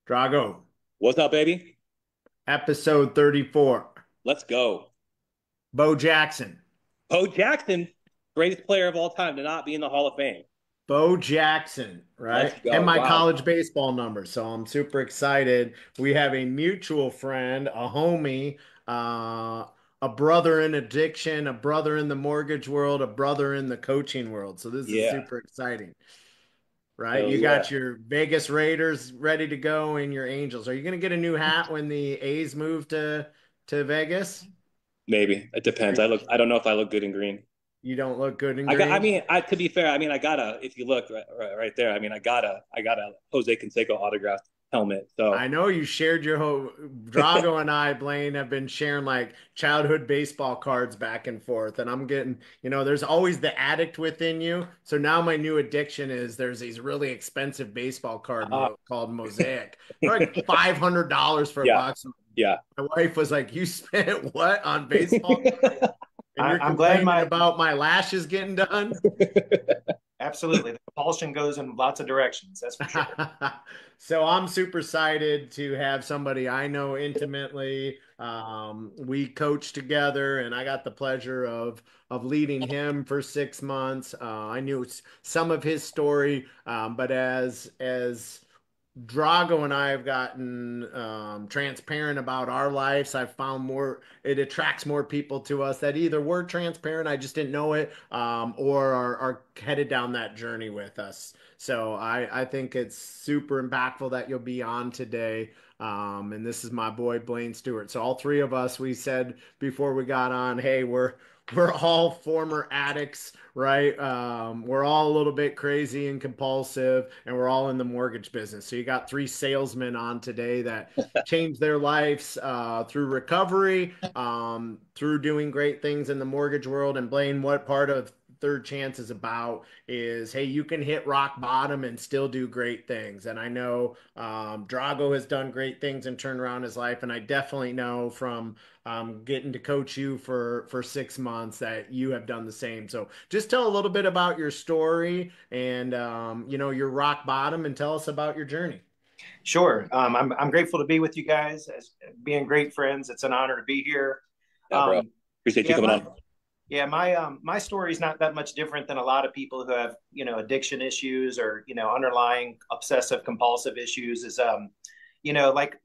Drago, What's up, baby? episode 34. Let's go. Bo Jackson. Bo Jackson, greatest player of all time to not be in the Hall of Fame. Bo Jackson, Let's right? And go. my Wow. college baseball number. So I'm super excited. We have a mutual friend, a homie, a brother in addiction, a brother in the mortgage world, a brother in the coaching world. So this is Yeah. super exciting, right? Hell You got yeah. your Vegas Raiders ready to go and your Angels. Are you going to get a new hat when the A's move to Vegas? Maybe. It depends. I don't know if I look good in green. You don't look good in I green. mean, to be fair, I mean, I gotta, if you look right there, I mean, I got a Jose Canseco autographed helmet. So, I know you shared your whole Drago and I, Blane, have been sharing like childhood baseball cards back and forth. And I'm getting, there's always the addict within you. So now my new addiction is there's these really expensive baseball card uh, called Mosaic. They're like $500 for a yeah. box. Yeah. My wife was like, "You spent what on baseball cards? And you're I'm glad complaining my about my lashes getting done?" absolutely the propulsion goes in lots of directions. That's for sure. So I'm super excited to have somebody I know intimately. We coached together, and I got the pleasure of leading him for 6 months. I knew some of his story, but as Drago and I have gotten transparent about our lives. I've found it attracts more people to us that either were transparent, I just didn't know it, or are headed down that journey with us. So I think it's super impactful that you'll be on today. And this is my boy Blane Stewart. So all three of us, we said before we got on, hey, we're all former addicts, right? We're all a little bit crazy and compulsive, and we're all in the mortgage business. So you got three salesmen on today that changed their lives through recovery, through doing great things in the mortgage world. And Blane, what part of Third Chance is about is, hey, you can hit rock bottom and still do great things. And I know Drago has done great things and turned around his life. And I definitely know from getting to coach you for 6 months that you have done the same. So just tell a little bit about your story and your rock bottom, and tell us about your journey. Sure. I'm grateful to be with you guys as being great friends. It's an honor to be here. Yeah, bro. Um, Appreciate you yeah, coming my on. my story is not that much different than a lot of people who have addiction issues or underlying obsessive compulsive issues. Is like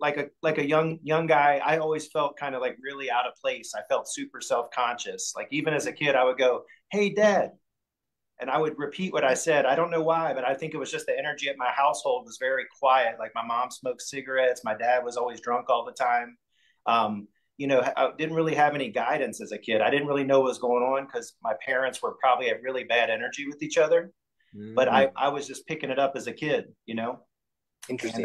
a young guy, I always felt kind of like really out of place. I felt super self conscious. Like even as a kid, I would go, "Hey, Dad," and I would repeat what I said. I don't know why, but I think it was just the energy at my household was very quiet. Like my mom smoked cigarettes, my dad was always drunk all the time. Um, I didn't really have any guidance as a kid. I didn't really know what was going on because my parents were probably at really bad energy with each other. But Mm. I was just picking it up as a kid. And Interesting.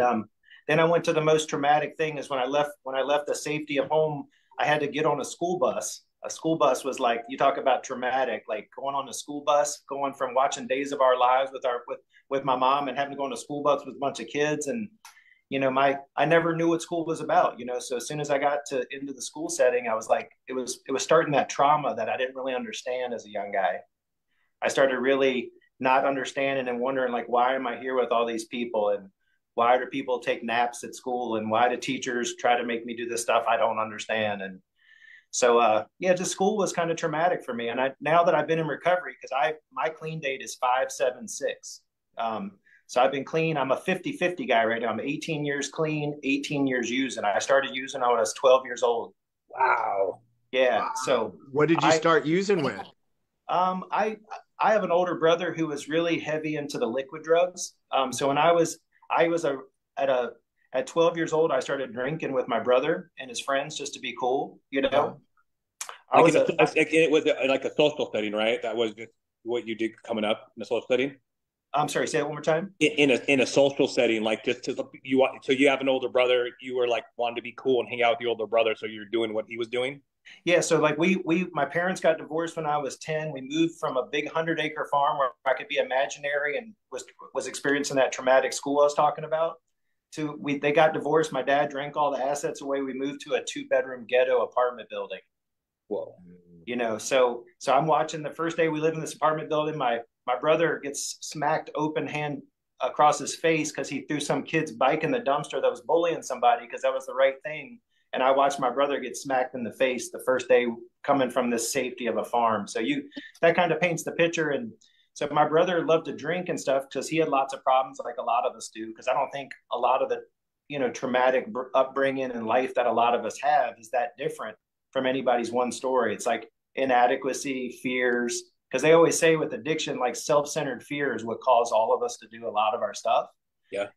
then I went to the most traumatic thing is when I left the safety of home, I had to get on a school bus. A school bus was like, you talk about traumatic, like going on a school bus, going from watching Days of Our Lives with my mom and having to go on a school bus with a bunch of kids. And my I never knew what school was about. So as soon as I got to into the school setting, I was like, it was starting that trauma that I didn't really understand as a young guy. I started really not understanding and wondering, like, why am I here with all these people, and why do people take naps at school, and why do teachers try to make me do this stuff I don't understand? And so yeah, just school was kind of traumatic for me. And now that I've been in recovery, because I my clean date is 5/7/6. So I've been clean. I'm a 50-50 guy right now. I'm 18 years clean, 18 years using. I started using when I was 12 years old. Wow. Yeah. Wow. So What did you I start using with? Um, I I have an older brother who was really heavy into the liquid drugs. So when I was at a at 12 years old, I started drinking with my brother and his friends just to be cool. Uh, I was Like it was like a social setting, right? That was just what you did coming up in a social setting. I'm sorry, say it one more time. In a social setting, like just to so you have an older brother, you were like wanting to be cool and hang out with the older brother, so you're doing what he was doing. Yeah, so like we my parents got divorced when I was 10. We moved from a big 100-acre farm where I could be imaginary and was experiencing that traumatic school I was talking about. To we They got divorced. My dad drank all the assets away. We moved to a two-bedroom ghetto apartment building. Whoa. So I'm watching the first day we live in this apartment building. My brother gets smacked open hand across his face because he threw some kid's bike in the dumpster that was bullying somebody because that was the right thing. And I watched my brother get smacked in the face the first day coming from the safety of a farm. So that kind of paints the picture. And so my brother loved to drink and stuff because he had lots of problems like a lot of us do. Because I don't think a lot of the, traumatic upbringing in life that a lot of us have is that different from anybody's one story. It's like inadequacy, fears, because they always say with addiction, like self-centered fear is what caused all of us to do a lot of our stuff. Yeah.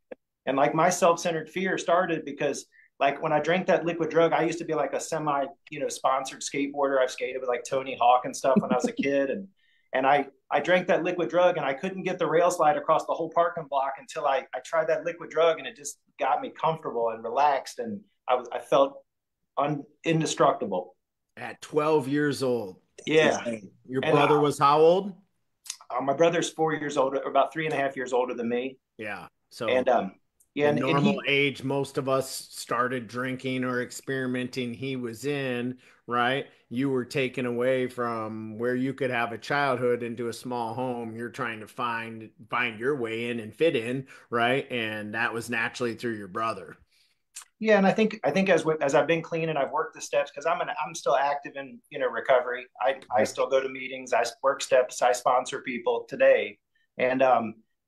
And like my self-centered fear started because like when I drank that liquid drug, I used to be like a semi, sponsored skateboarder. I've skated with like Tony Hawk and stuff when I was a kid. And I drank that liquid drug and I couldn't get the rail slide across the whole parking block until I tried that liquid drug, and it just got me comfortable and relaxed. And I felt indestructible. At 12 years old. Yeah. Your brother was how old? My brother's 4 years older, about 3.5 years older than me. Yeah. So and the normal age most of us started drinking or experimenting, he was in, right? You were taken away from where you could have a childhood into a small home. You're trying to find your way in and fit in, right? And that was naturally through your brother. Yeah, and I think as I've been clean and I've worked the steps, because I'm still active in recovery. I still go to meetings, I work steps, I sponsor people today, and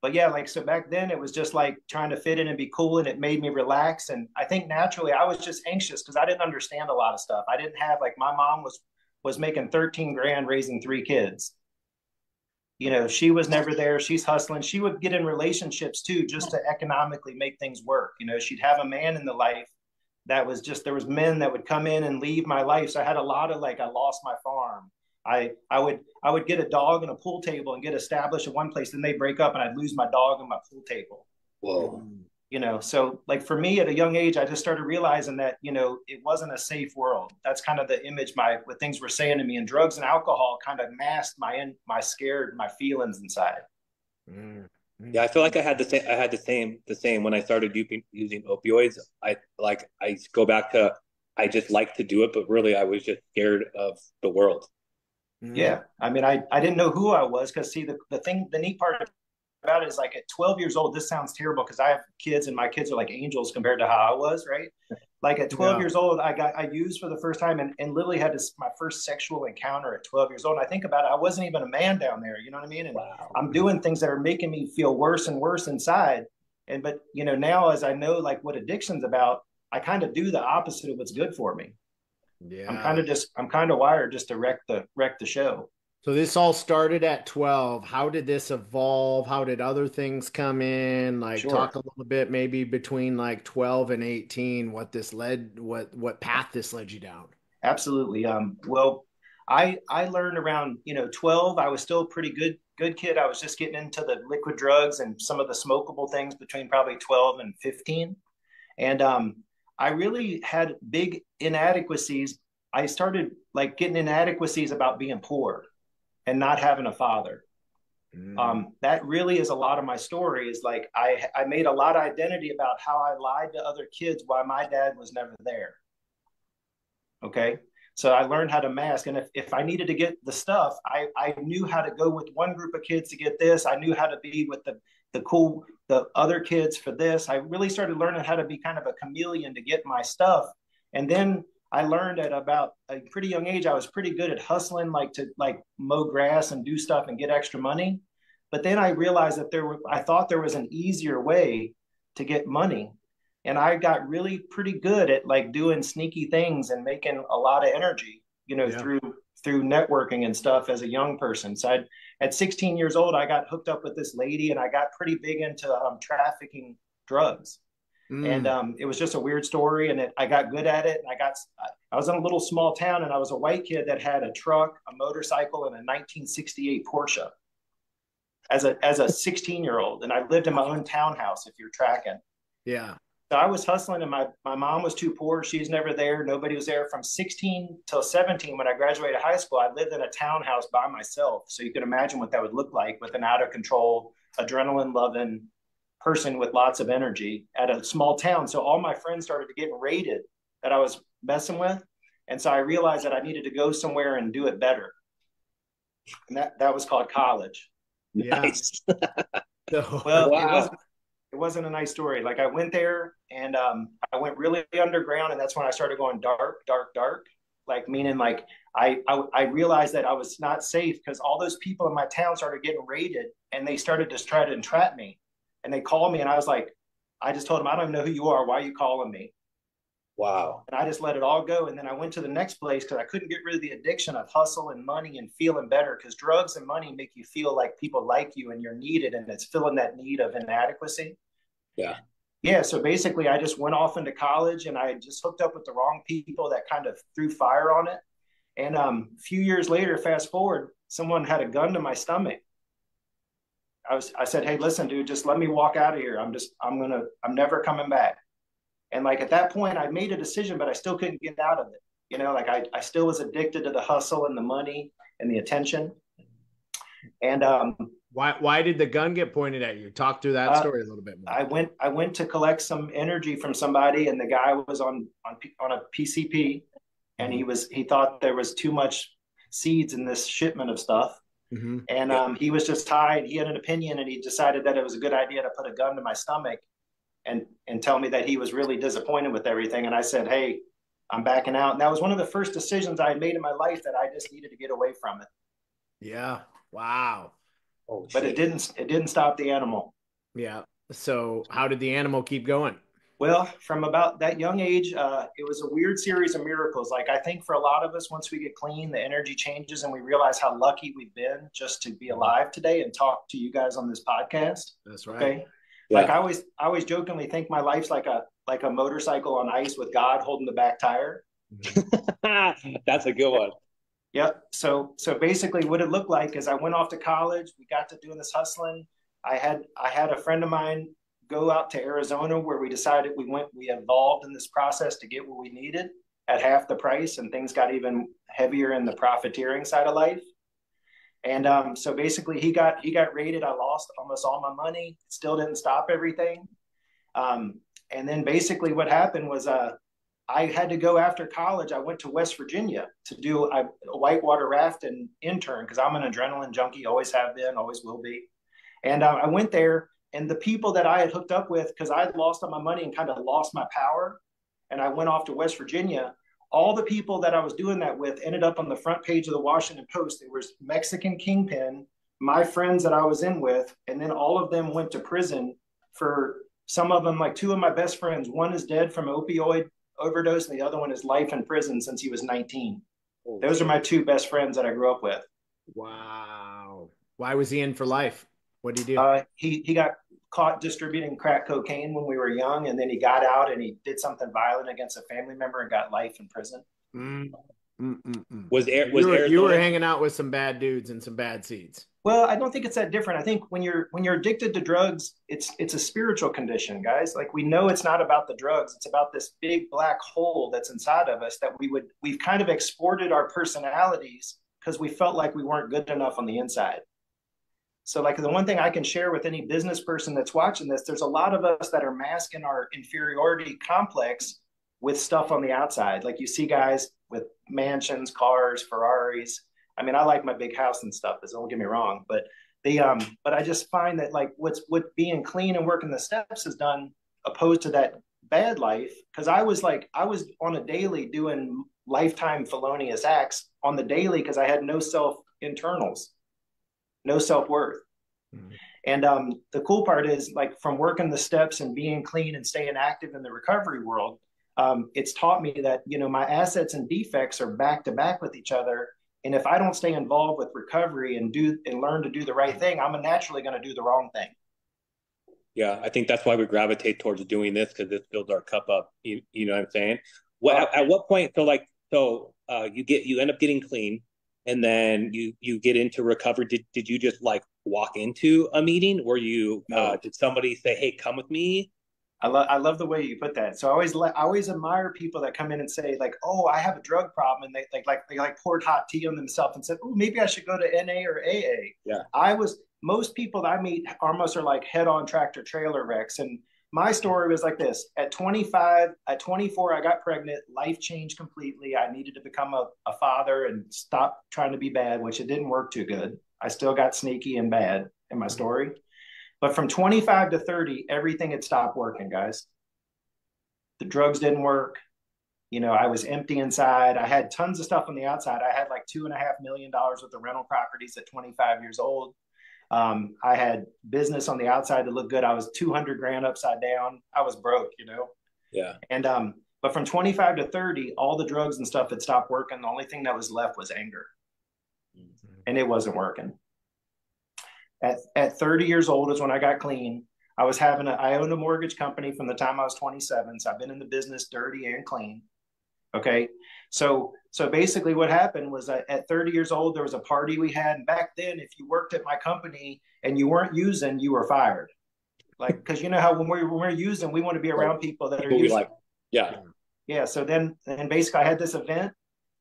but yeah, like so back then it was just like trying to fit in and be cool, and it made me relax. And I think naturally I was just anxious because I didn't understand a lot of stuff. I didn't have like my mom was making 13 grand raising 3 kids. She was never there. She's hustling. She would get in relationships too, just to economically make things work. She'd have a man in the life that was just, there was men that would come in and leave my life. So I had a lot of like, I lost my farm. I would get a dog and a pool table and get established at one place, then they break up and I'd lose my dog and my pool table. Whoa. So like for me at a young age, I just started realizing that, it wasn't a safe world. That's kind of the image what things were saying to me, and drugs and alcohol kind of masked my scared, my feelings inside. Yeah. I feel like I had the same when I started using opioids. I go back to, I just like to do it, but really I was just scared of the world. Yeah. I mean, I didn't know who I was because see the neat part about it is like at 12 years old, this sounds terrible because I have kids and my kids are like angels compared to how I was, right? Like at 12 years old, I used for the first time and literally had my first sexual encounter at 12 years old. And I think about it, I wasn't even a man down there, you know what I mean? And wow. I'm doing things that are making me feel worse and worse inside. But now as I know like what addiction's about, I kind of do the opposite of what's good for me. Yeah. I'm kind of wired just to wreck the show. So this all started at 12. How did this evolve? How did other things come in? Like Sure. Talk a little bit maybe between like 12 and 18, what path this led you down. Absolutely. Well, I learned around 12. I was still a pretty good kid. I was just getting into the liquid drugs and some of the smokable things between probably 12 and 15. And I really had big inadequacies. I started like getting inadequacies about being poor and not having a father. That really is a lot of my story, is like I made a lot of identity about how I lied to other kids why my dad was never there. Okay. So I learned how to mask. And if I needed to get the stuff, I knew how to go with one group of kids to get this. I knew how to be with the other kids for this. I really started learning how to be kind of a chameleon to get my stuff. And then I learned at about a pretty young age, I was pretty good at hustling, like to mow grass and do stuff and get extra money. But then I realized that I thought there was an easier way to get money. And I got really pretty good at like doing sneaky things and making a lot of energy, through networking and stuff as a young person. So at 16 years old, I got hooked up with this lady and I got pretty big into trafficking drugs. And it was just a weird story, and I got good at it. And I was in a little small town, and I was a white kid that had a truck, a motorcycle, and a 1968 Porsche as a 16-year-old. And I lived in my own townhouse, if you're tracking. Yeah. So I was hustling, and my mom was too poor. She's never there. Nobody was there. From 16 till 17, when I graduated high school, I lived in a townhouse by myself. So you can imagine what that would look like with an out of control, adrenaline-loving person with lots of energy at a small town. So all my friends started to get raided that I was messing with. And so I realized that I needed to go somewhere and do it better. And that was called college. Yeah. Nice. Well, Wow. it wasn't a nice story. Like I went there and I went really underground, and that's when I started going dark, dark, dark. Like meaning like I realized that I was not safe because all those people in my town started getting raided, and they started to try to entrap me. And they called me, and I was like, I just told them, I don't even know who you are. Why are you calling me? Wow. And I just let it all go. And then I went to the next place because I couldn't get rid of the addiction of hustle and money and feeling better, because drugs and money make you feel like people like you and you're needed, and it's filling that need of inadequacy. Yeah. Yeah, so basically I just went off into college, and I just hooked up with the wrong people that kind of threw fire on it. And a few years later, fast forward, someone had a gun to my stomach. I said, hey, listen, dude, just let me walk out of here. I'm never coming back. And like at that point, I made a decision, but I still couldn't get out of it. You know, like I still was addicted to the hustle and the money and the attention. And Why did the gun get pointed at you? Talk through that story a little bit more. I went to collect some energy from somebody, and the guy was on a PCP, and he thought there was too much seeds in this shipment of stuff. Mm-hmm. And he was just high, and he had an opinion, and he decided that it was a good idea to put a gun to my stomach and tell me that he was really disappointed with everything. And I said, hey, I'm backing out. And that was one of the first decisions I had made in my life, that I just needed to get away from it. Yeah. Wow. Oh, but shit. it didn't stop the animal. Yeah. So how did the animal keep going? Well, from about that young age, it was a weird series of miracles. Like I think for a lot of us, once we get clean, the energy changes, and we realize how lucky we've been just to be alive today and talk to you guys on this podcast. That's right. Okay. Yeah. Like I always jokingly think my life's like a motorcycle on ice with God holding the back tire. That's a good one. Yep. So basically what it looked like is I went off to college. We got to doing this hustling. I had a friend of mine go out to Arizona, where we decided we involved in this process to get what we needed at half the price, and things got even heavier in the profiteering side of life. And so basically he got raided. I lost almost all my money. Still didn't stop everything. And then basically what happened was I had to go after college. I went to West Virginia to do a whitewater rafting intern, because I'm an adrenaline junkie, always have been, always will be. And I went there, and the people that I had hooked up with, because I had lost all my money and kind of lost my power, and I went off to West Virginia, all the people that I was doing that with ended up on the front page of the Washington Post. There was Mexican kingpin, my friends that I was in with, and then all of them went to prison for, some of them, like two of my best friends. One is dead from opioid overdose, and the other one is life in prison since he was 19. Those are my two best friends that I grew up with. Wow. Why was he in for life? What did he do? He got caught distributing crack cocaine when we were young, and then he got out and he did something violent against a family member and got life in prison. You were hanging out with some bad dudes and some bad seeds. Well, I don't think it's that different. I think when you're addicted to drugs, it's a spiritual condition, guys. Like we know it's not about the drugs; it's about this big black hole that's inside of us that we've kind of exported our personalities because we felt like we weren't good enough on the inside. So like the one thing I can share with any business person that's watching this, there's a lot of us that are masking our inferiority complex with stuff on the outside. Like you see guys with mansions, cars, Ferraris. I mean, I like my big house and stuff, don't get me wrong, but but I just find that like what being clean and working the steps has done, opposed to that bad life. Cause I was on a daily doing lifetime felonious acts on the daily, cause I had no internals, no self-worth. Mm-hmm. And the cool part is, like, from working the steps and being clean and staying active in the recovery world, it's taught me that, my assets and defects are back to back with each other. And if I don't stay involved with recovery and learn to do the right thing, I'm naturally going to do the wrong thing. Yeah, I think that's why we gravitate towards doing this, because this builds our cup up. You know what I'm saying? At what point? You end up getting clean, and then you get into recovery. Did you just like walk into a meeting? Or did somebody say, "Hey, come with me"? I love the way you put that. So I always admire people that come in and say, like, "Oh, I have a drug problem," and they poured hot tea on themselves and said, "Oh, maybe I should go to NA or AA." Yeah. Most people that I meet almost are like head-on tractor trailer wrecks. And my story was like this: at 25, at 24, I got pregnant. Life changed completely. I needed to become a father and stop trying to be bad, which it didn't work too good. I still got sneaky and bad in my story. But from 25 to 30, everything had stopped working, guys. The drugs didn't work. You know, I was empty inside. I had tons of stuff on the outside. I had like $2.5 million worth of rental properties at 25 years old. I had business on the outside to look good. I was 200 grand upside down. I was broke, you know? Yeah. And, but from 25 to 30, all the drugs and stuff had stopped working. The only thing that was left was anger. And it wasn't working. At 30 years old is when I got clean. I owned a mortgage company from the time I was 27. So I've been in the business dirty and clean. Okay. So basically what happened was at 30 years old, there was a party we had. And back then, if you worked at my company and you weren't using, you were fired. Like, because you know how when we're using, we want to be around people that are using. Like, yeah. Yeah. So then basically I had this event.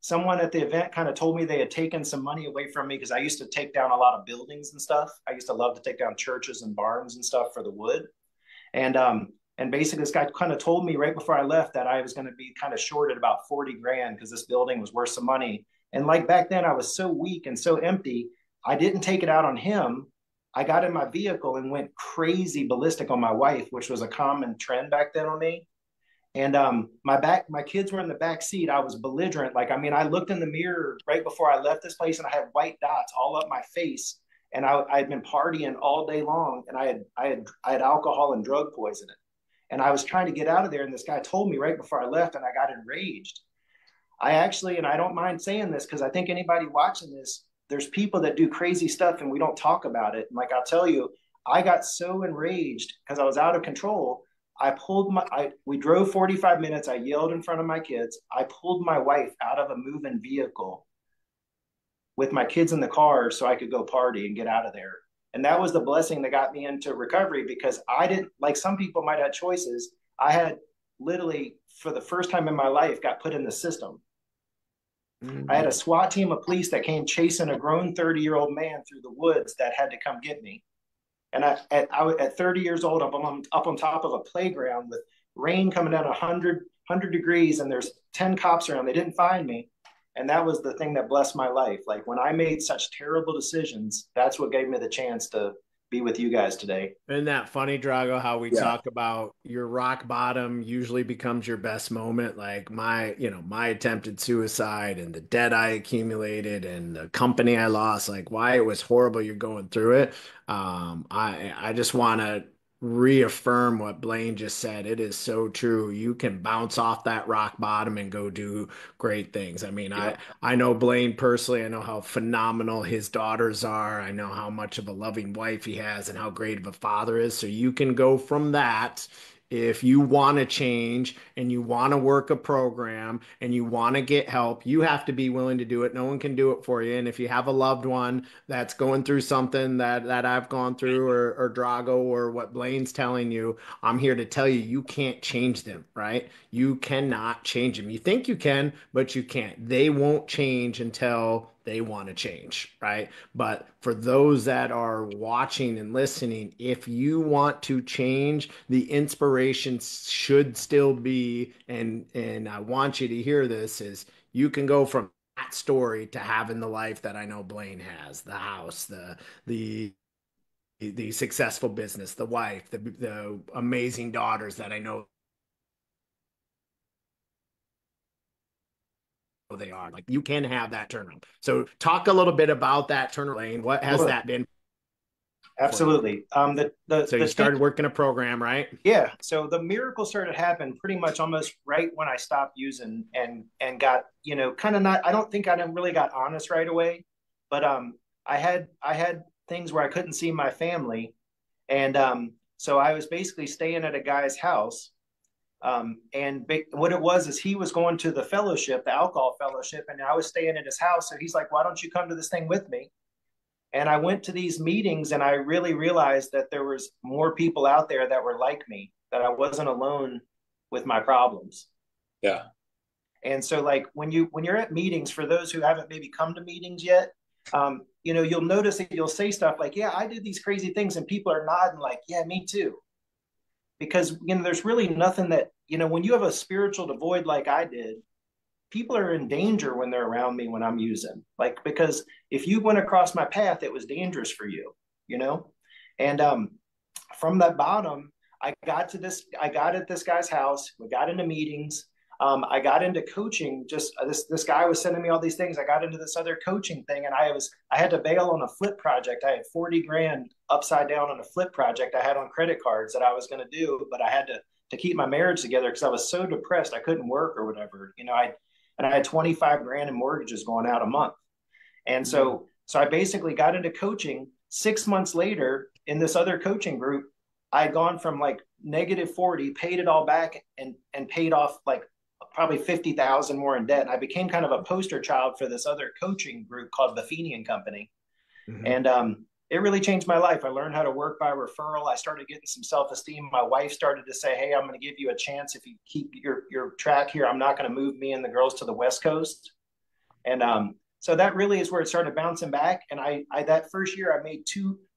Someone at the event kind of told me they had taken some money away from me because I used to take down a lot of buildings and stuff. I used to love to take down churches and barns and stuff for the wood. And basically this guy kind of told me right before I left that I was going to be kind of shorted about 40 grand because this building was worth some money. And like back then I was so weak and so empty, I didn't take it out on him. I got in my vehicle and went crazy ballistic on my wife, which was a common trend back then on me. And my kids were in the back seat. I was belligerent. Like, I mean, I looked in the mirror right before I left this place and I had white dots all up my face. And I had been partying all day long and I had alcohol and drug poisoning. And I was trying to get out of there. And this guy told me right before I left and I got enraged. I actually, and I don't mind saying this because I think anybody watching this, there's people that do crazy stuff and we don't talk about it. And like, I'll tell you, I got so enraged because I was out of control. We drove 45 minutes. I yelled in front of my kids. I pulled my wife out of a moving vehicle with my kids in the car so I could go party and get out of there. And that was the blessing that got me into recovery because I didn't, like some people might have choices. I had literally, for the first time in my life, got put in the system. I had a SWAT team of police that came chasing a grown 30-year-old man through the woods that had to come get me. And at 30 years old, up on top of a playground with rain coming down 100 degrees, and there's 10 cops around. They didn't find me. And that was the thing that blessed my life. Like when I made such terrible decisions, that's what gave me the chance to be with you guys today. Isn't that funny, Drago, how we talk about your rock bottom usually becomes your best moment? Like my attempted suicide and the debt I accumulated and the company I lost, like why it was horrible you're going through it. I just want to reaffirm what Blane just said. It is so true. You can bounce off that rock bottom and go do great things. I mean, I know Blane personally. I know how phenomenal his daughters are. I know how much of a loving wife he has and how great of a father is. So you can go from that. If you want to change and you want to work a program and you want to get help, you have to be willing to do it. No one can do it for you. And if you have a loved one that's going through something that I've gone through or Drago or what Blane's telling you, I'm here to tell you, you can't change them, right? You cannot change them. You think you can, but you can't. They won't change until they want to change, right? But for those that are watching and listening, if you want to change, the inspiration should still be, and I want you to hear this, is you can go from that story to having the life that I know Blane has, the house, the successful business, the wife, the amazing daughters that I know they are. Like you can have that turnaround. So talk a little bit about that turnaround, Blane. What has that been? Absolutely. So you started working a program, right? Yeah. So the miracle started happening pretty much almost right when I stopped using and got, kind of not, I don't think I really got honest right away, but I had things where I couldn't see my family. And so I was basically staying at a guy's house. What it was is he was going to the fellowship, the alcohol fellowship, and I was staying at his house. So he's like, why don't you come to this thing with me? And I went to these meetings and I really realized that there was more people out there that were like me, that I wasn't alone with my problems. Yeah. And so like when you're at meetings, for those who haven't maybe come to meetings yet, you'll notice that you'll say stuff like, yeah, I did these crazy things, and people are nodding like, yeah, me too. Because, there's really nothing that, when you have a spiritual devoid like I did, people are in danger when they're around me when I'm using. Like, because if you went across my path, it was dangerous for you, And from that bottom, I got at this guy's house. We got into meetings. I got into coaching. Just this guy was sending me all these things. I got into this other coaching thing, and I had to bail on a flip project. I had 40 grand upside down on a flip project I had on credit cards that I was going to do, but I had to keep my marriage together because I was so depressed I couldn't work or whatever. I had 25 grand in mortgages going out a month, and so I basically got into coaching. 6 months later, in this other coaching group, I had gone from like negative 40, paid it all back, and paid off like probably 50,000 more in debt. And I became kind of a poster child for this other coaching group called the Feeney & Company. And it really changed my life. I learned how to work by referral. I started getting some self-esteem. My wife started to say, hey, I'm going to give you a chance. If you keep your track here, I'm not going to move me and the girls to the West Coast. And so that really is where it started bouncing back. And I that first year I made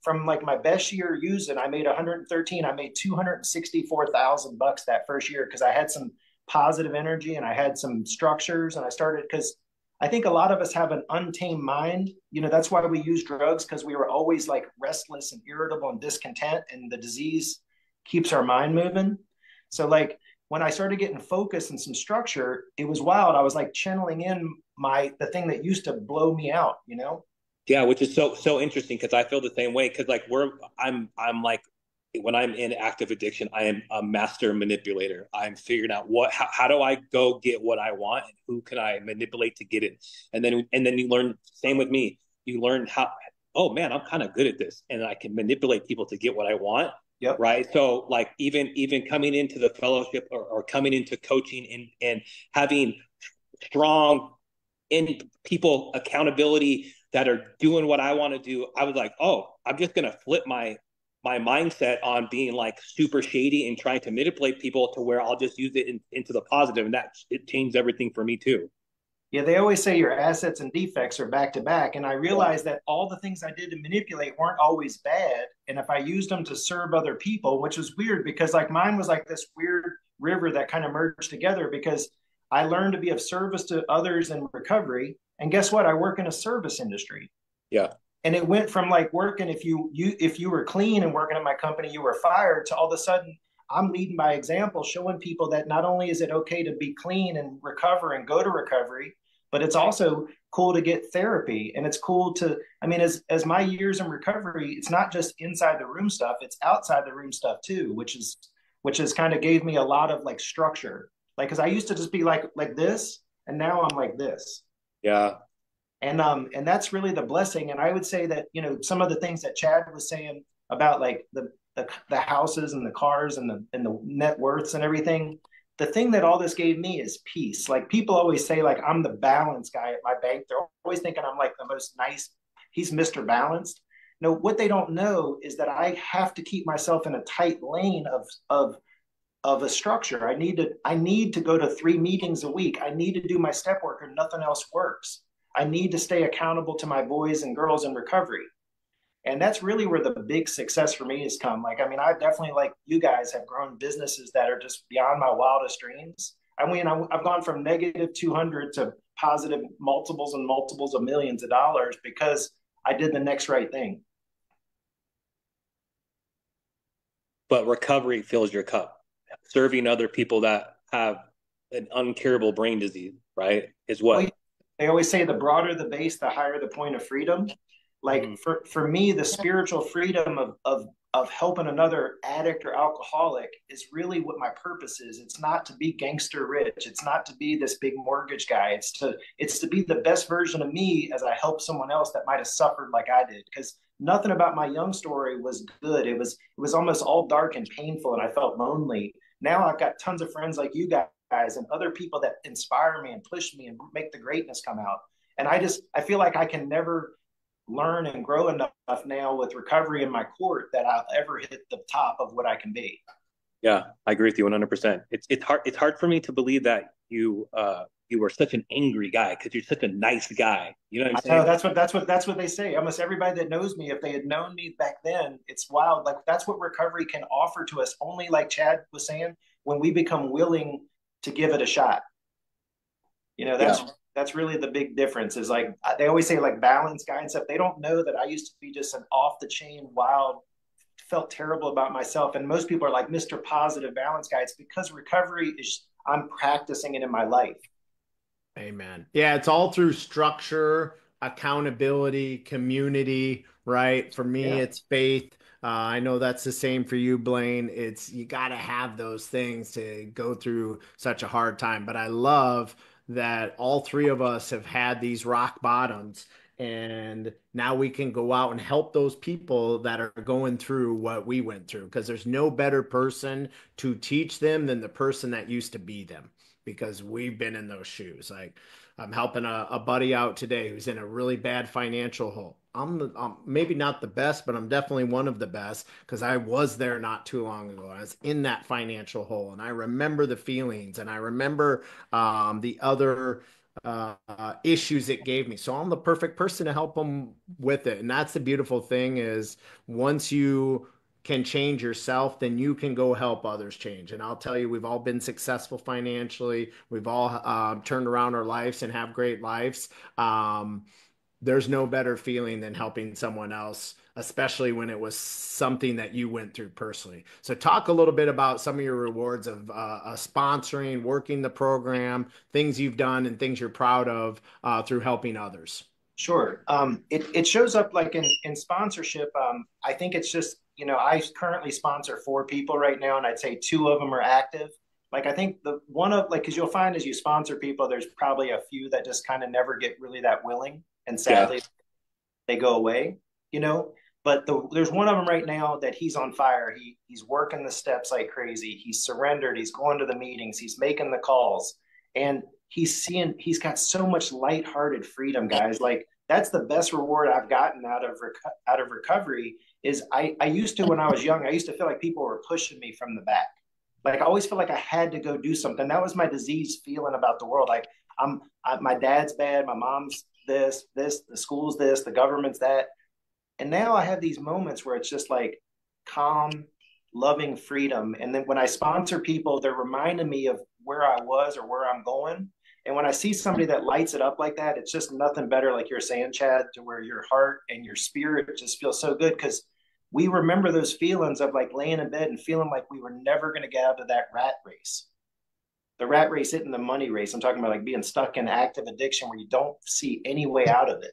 from like my best year using, I made 113. I made $264,000 that first year because I had some positive energy and I had some structures, and I started, because I think a lot of us have an untamed mind. That's why we use drugs, because we were always like restless and irritable and discontent, and the disease keeps our mind moving. So like when I started getting focus and some structure, it was wild. I was like channeling in the thing that used to blow me out, Yeah, which is so interesting, because I feel the same way. Because like I'm like, when I'm in active addiction, I am a master manipulator. I'm figuring out how do I go get what I want, and who can I manipulate to get it. And then you learn, same with me. You learn how, oh man, I'm kind of good at this, and I can manipulate people to get what I want. Yep. Right. So like even coming into the fellowship or coming into coaching and having strong in people accountability that are doing what I want to do, I was like, oh, I'm just going to flip my mindset on being like super shady and trying to manipulate people to where I'll just use it into the positive. And it changed everything for me too. Yeah, they always say your assets and defects are back to back. And I realized that all the things I did to manipulate weren't always bad. And if I used them to serve other people, which was weird because like mine was like this weird river that kind of merged together, because I learned to be of service to others in recovery. And guess what? I work in a service industry. Yeah. And it went from like working, if you were clean and working at my company, you were fired, to all of a sudden I'm leading by example, showing people that not only is it okay to be clean and recover and go to recovery, but it's also cool to get therapy. And it's cool to, I mean, as my years in recovery, it's not just inside the room stuff, it's outside the room stuff too, which is kind of gave me a lot of like structure. Like, cause I used to just be like this, and now I'm like this. Yeah. And that's really the blessing. And I would say that, some of the things that Chad was saying about like the houses and the cars and the net worths and everything, the thing that all this gave me is peace. Like people always say, like, I'm the balance guy at my bank. They're always thinking I'm like the most nice, he's Mr. Balanced. No, what they don't know is that I have to keep myself in a tight lane of a structure. I need to go to 3 meetings a week. I need to do my step work, or nothing else works. I need to stay accountable to my boys and girls in recovery. And that's really where the big success for me has come. Like, I mean, I definitely, like you guys, have grown businesses that are just beyond my wildest dreams. I mean, I've gone from negative 200 to positive multiples and multiples of millions of dollars because I did the next right thing. But recovery fills your cup. Serving other people that have an uncurable brain disease, right, is what? They always say the broader the base, the higher the point of freedom. Like for me, the spiritual freedom of helping another addict or alcoholic is really what my purpose is. It's not to be gangster rich. It's not to be this big mortgage guy. It's to be the best version of me as I help someone else that might have suffered like I did. Because nothing about my young story was good. It was almost all dark and painful, and I felt lonely. Now I've got tons of friends like you guys and other people that inspire me and push me and make the greatness come out. And I feel like I can never learn and grow enough now with recovery in my court that I'll ever hit the top of what I can be. Yeah, I agree with you 100%. It's hard for me to believe that you were such an angry guy, because you're such a nice guy. You know what I'm saying? That's what they say. Almost everybody that knows me, if they had known me back then, it's wild. Like that's what recovery can offer to us. Only, like Chad was saying, when we become willing to give it a shot. That's really the big difference. Is like they always say, like balance guy and stuff. They don't know that I used to be just an off the chain wild felt terrible about myself. And most people are like, Mr. Positive Balance Guy. It's because recovery is, I'm practicing it in my life. Amen. Yeah, it's all through structure, accountability, community, right? For me, Yeah. it's faith. I know that's the same for you, Blane. It's you got to have those things to go through such a hard time. But I love that all three of us have had these rock bottoms, and now we can go out and help those people that are going through what we went through, because there's no better person to teach them than the person that used to be them, because we've been in those shoes. Like I'm helping a buddy out today who's in a really bad financial hole. I'm maybe not the best, but I'm definitely one of the best because I was there not too long ago. I was in that financial hole, and I remember the feelings, and I remember the other issues it gave me. So I'm the perfect person to help them with it. And that's the beautiful thing is once you can change yourself, then you can go help others change. And I'll tell you, we've all been successful financially. We've all turned around our lives and have great lives. There's no better feeling than helping someone else, especially when it was something that you went through personally. So, talk a little bit about some of your rewards of sponsoring, working the program, things you've done, and things you're proud of through helping others. Sure. It shows up like in sponsorship. I think it's just, I currently sponsor 4 people right now, and I'd say 2 of them are active. Like, I think the one of like, because you'll find as you sponsor people, there's probably a few that just kind of never get really that willing. And Yeah. sadly, they go away, you know. But there's one of them right now that he's on fire. He's working the steps like crazy. He's surrendered. He's going to the meetings. He's making the calls, and he's got so much lighthearted freedom, guys. Like that's the best reward I've gotten out of recovery. Is I used to when I was young, I used to feel like people were pushing me from the back. Like I always felt like I had to go do something. That was my disease feeling about the world. Like my dad's bad, my mom's this, the school's this, the government's that. And now I have these moments where it's just like calm, loving freedom. And then when I sponsor people, they're reminding me of where I was or where I'm going. And when I see somebody that lights it up like that, it's just nothing better, like you're saying, Chad, to where your heart and your spirit just feels so good because we remember those feelings of like laying in bed and feeling like we were never going to get out of that rat race. The rat race isn't the money race. I'm talking about like being stuck in active addiction where you don't see any way out of it.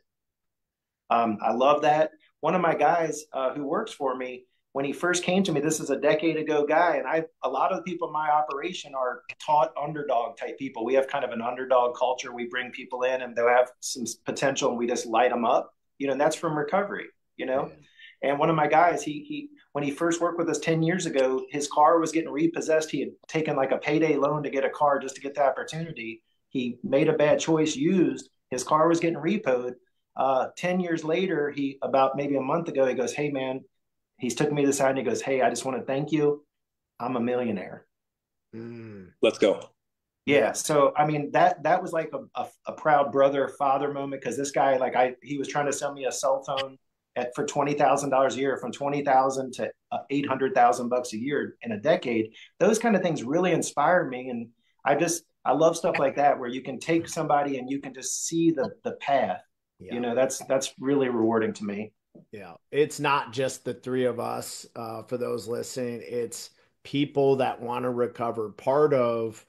I love that. One of my guys who works for me, when he first came to me, this is a decade ago guy, and a lot of the people in my operation are taught underdog type people. We have kind of an underdog culture. We bring people in and they'll have some potential and we just light them up, and that's from recovery, Yeah. And one of my guys, he when he first worked with us 10 years ago, his car was getting repossessed. He had taken like a payday loan to get a car just to get the opportunity. He made a bad choice, used his car was getting repoed. 10 years later, about maybe a month ago, he goes, "Hey man," he's took me to the side and he goes, "Hey, I just want to thank you. I'm a millionaire." Let's go. Yeah. So, I mean, that was like a proud brother, father moment. Cause this guy, he was trying to sell me a cell phone for $20,000 a year, from 20,000 to 800,000 bucks a year in a decade. Those kind of things really inspire me. And I love stuff like that, where you can take somebody and you can just see the path. Yeah. That's really rewarding to me. Yeah. It's not just the three of us, for those listening, it's people that want to recover. Part of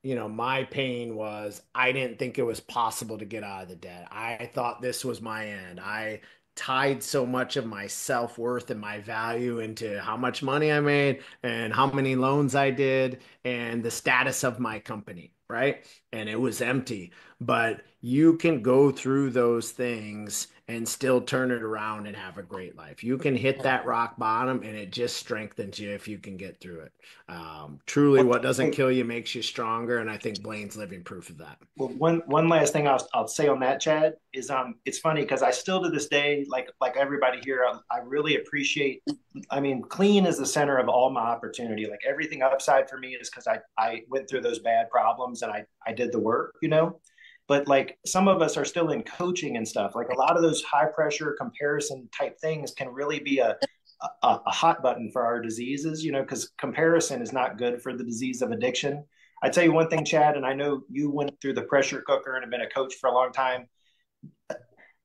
my pain was I didn't think it was possible to get out of the debt. I thought this was my end. I tied so much of my self-worth and my value into how much money I made and how many loans I did and the status of my company, right? And it was empty. But you can go through those things and still turn it around and have a great life. You can hit that rock bottom and it just strengthens you if you can get through it. Truly, Well, what doesn't hey, kill you makes you stronger, and I think Blane's living proof of that. well, one last thing I'll say on that, Chad, is it's funny because I still to this day, like everybody here, I really appreciate. I mean, clean is the center of all my opportunity. Like everything upside for me is because I went through those bad problems and I did the work. But like some of us are still in coaching and stuff. Like a lot of those high pressure comparison type things can really be a hot button for our diseases, because comparison is not good for the disease of addiction. I tell you one thing, Chad, and I know you went through the pressure cooker and have been a coach for a long time.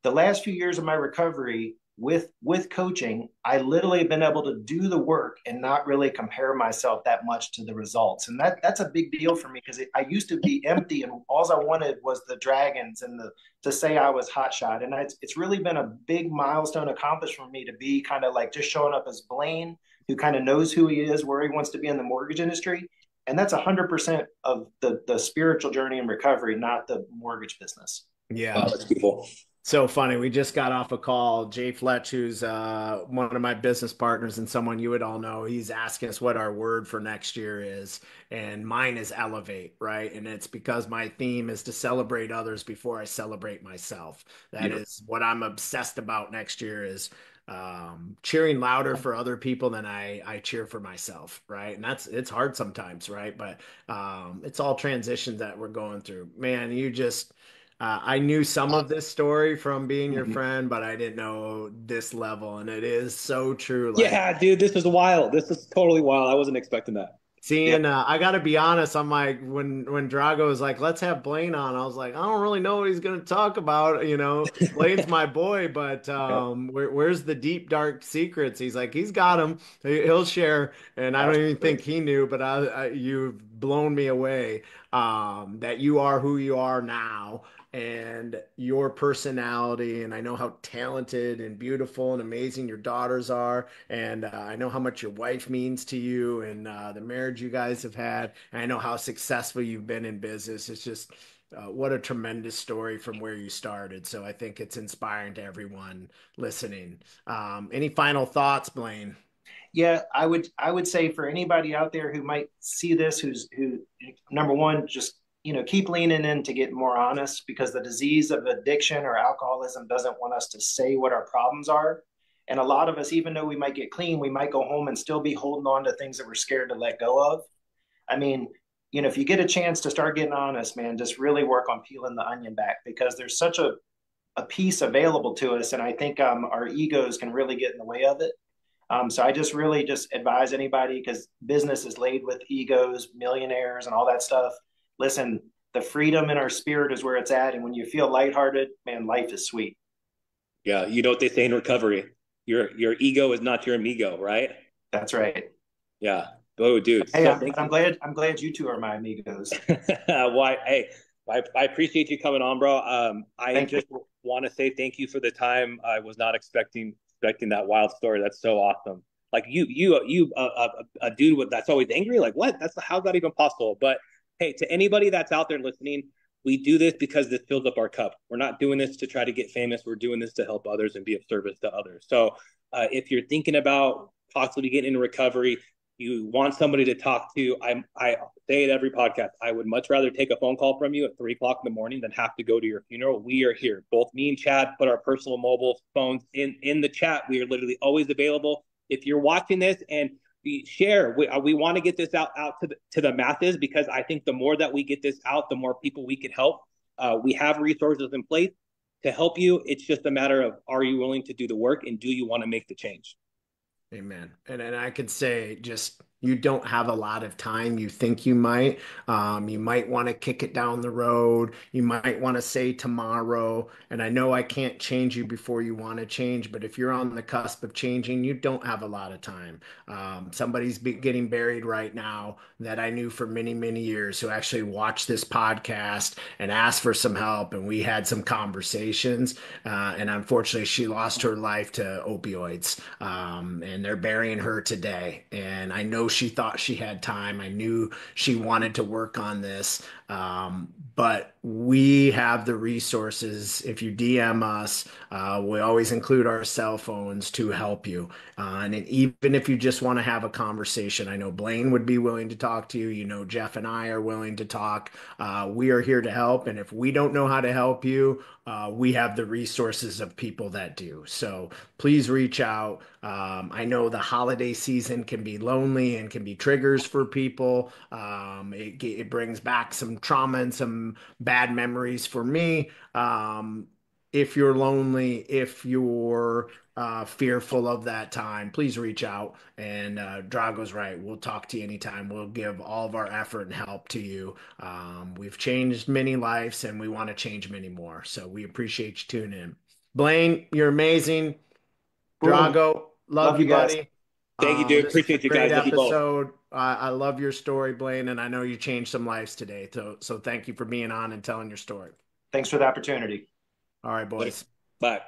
The last few years of my recovery, with coaching, I literally have been able to do the work and not really compare myself that much to the results. And that's a big deal for me because I used to be empty and all I wanted was the dragons and the to say I was hotshot. And it's really been a big milestone accomplished for me to be kind of like just showing up as Blane, who kind of knows who he is, where he wants to be in the mortgage industry. And that's 100% of the spiritual journey and recovery, not the mortgage business. Yeah. Wow, that's beautiful. So funny. We just got off a call. Jay Fletch, who's one of my business partners and someone you would all know, he's asking us what our word for next year is. And mine is elevate, right? And it's because my theme is to celebrate others before I celebrate myself. That Yeah. is what I'm obsessed about next year is cheering louder for other people than I cheer for myself, right? And it's hard sometimes, right? But it's all transitions that we're going through. Man, you just I knew some of this story from being your Mhm. friend, but I didn't know this level. And it is so true. Like Yeah, dude, this is wild. This is totally wild. I wasn't expecting that. Yeah. seeing, I got to be honest, I'm like, when Drago was like, let's have Blane on, I was like, I don't really know what he's going to talk about. You know, Blane's my boy, but Yeah, where's the deep, dark secrets? He's like, he's got them. He'll share. And I don't even absolutely. think he knew, but you've blown me away that you are who you are now and your personality. And I know how talented and beautiful and amazing your daughters are. And I know how much your wife means to you and the marriage you guys have had. And I know how successful you've been in business. It's just what a tremendous story from where you started. So I think it's inspiring to everyone listening. Any final thoughts, Blane? Yeah, I would say for anybody out there who might see this, who number one, just keep leaning in to get more honest because the disease of addiction or alcoholism doesn't want us to say what our problems are. And a lot of us, even though we might get clean, we might go home and still be holding on to things that we're scared to let go of. I mean, if you get a chance to start getting honest, man, just really work on peeling the onion back because there's such a piece available to us. And I think our egos can really get in the way of it. So I just really just advise anybody because business is laid with egos, millionaires, and all that stuff. Listen, the freedom in our spirit is where it's at, and when you feel lighthearted, man, life is sweet. Yeah, you know what they say in recovery. Your ego is not your amigo, right? That's right. Yeah. Oh, dude. Hey, So I'm, thank I'm you. glad I'm glad you two are my amigos. Why? Hey, I appreciate you coming on, bro. I Thank you. just want to say thank you for the time. I was not expecting that wild story. That's so awesome. Like a dude that's always angry. Like what? How's that even possible? But hey, to anybody that's out there listening, we do this because this fills up our cup. We're not doing this to try to get famous. We're doing this to help others and be of service to others. So if you're thinking about possibly getting into recovery, you want somebody to talk to, I say it every podcast. I would much rather take a phone call from you at 3 o'clock in the morning than have to go to your funeral. We are here. Both me and Chad put our personal mobile phones in the chat. We are literally always available. If you're watching this and share, we want to get this out to the masses because I think the more that we get this out, the more people we can help. We have resources in place to help you. It's just a matter of are you willing to do the work and do you want to make the change? Amen. And I could say just you don't have a lot of time. You think you might. You might want to kick it down the road. You might want to say tomorrow. And I know I can't change you before you want to change, but if you're on the cusp of changing, you don't have a lot of time. Somebody's getting buried right now that I knew for many, many years who actually watched this podcast and asked for some help. And we had some conversations. And unfortunately, she lost her life to opioids. And they're burying her today. And I know she thought she had time. I knew she wanted to work on this. But we have the resources. If you DM us, we always include our cell phones to help you. And even if you just want to have a conversation, I know Blane would be willing to talk to you. You know, Jeff and I are willing to talk. We are here to help. And if we don't know how to help you, we have the resources of people that do. So please reach out. I know the holiday season can be lonely and can be triggers for people. It brings back some trauma and some bad memories for me. If you're lonely, if you're fearful of that time, please reach out. And Drago's right. We'll talk to you anytime. We'll give all of our effort and help to you. We've changed many lives and we want to change many more. So we appreciate you tuning in. Blane, you're amazing. Drago, love Love you, you guys. buddy. Thank you, dude. This is a Appreciate you great guys. Love you both. episode. I love your story, Blane, and I know you changed some lives today. So thank you for being on and telling your story. Thanks for the opportunity. All right, boys. Bye.